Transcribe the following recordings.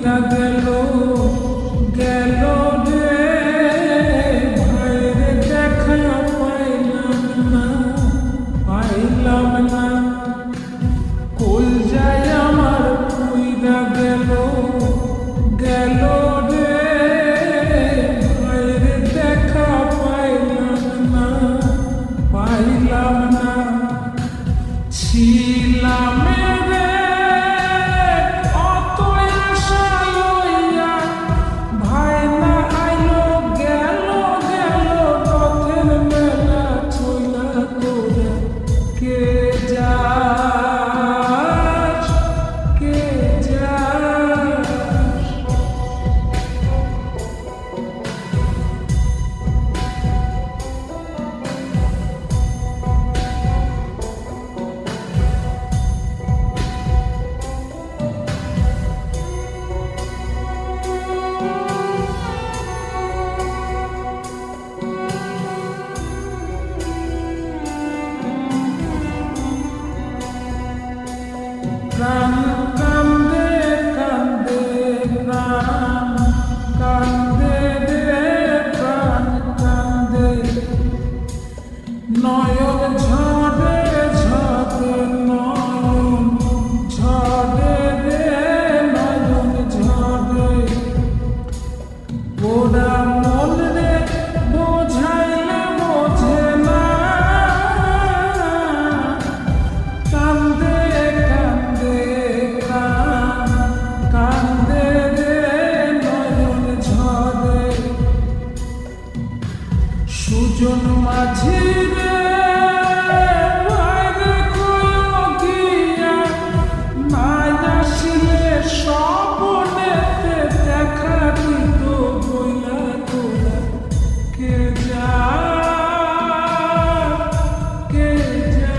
উইরা গেল গেল রে ভাইরে দেখা পাইলাম না কল যায় আমার উইরা গেল গেল রে ভাইরে দেখা পাইলাম না ছিলাম রে অত আশা লইয়া ভাই না আইলো গেল গেল পথের মেলা চইলা তোরা কে যাস কে যাস প্রাণ কান্দে কান্দে প্রাণ কান্দে রে প্রাণ কান্দে নয়ন ঝরে ঝরে নয়ন ঝরে রে নয়ন ঝরে ওরা মন রে বোঝাইলে বোঝে না কান্দে কান্দে প্রাণ কান্দে রে নয়ন ঝরে সুজন মাঝি রে ভাইরে কইও গিয়া মায়া শিলে স্বপনেতে দেখা দিত বইলা তোরা কে যা কে যা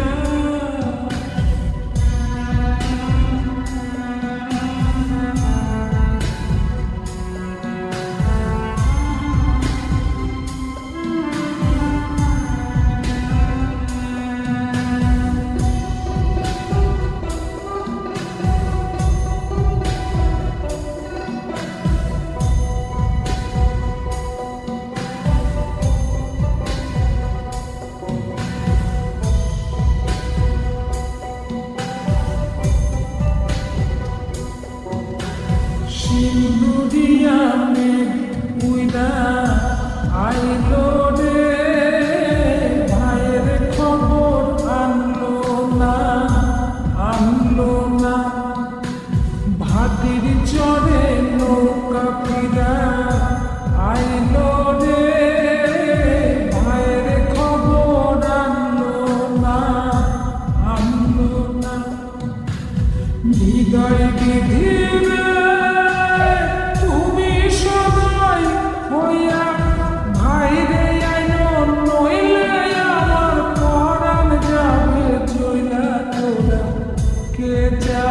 সিন্দুরিয়া মেঘ উইরা আইলো রে ভাইয়ের খবর আনলো না ভাতির চরে নৌকা ফিরা আইলো রে ভাইয়ের খবর আনলো না হৃদয় বিধিরে তুমি সদয় হইয়া ভাইরে আইনো নইলে আমার পরাণ যাবে চইলা তোরা কে যা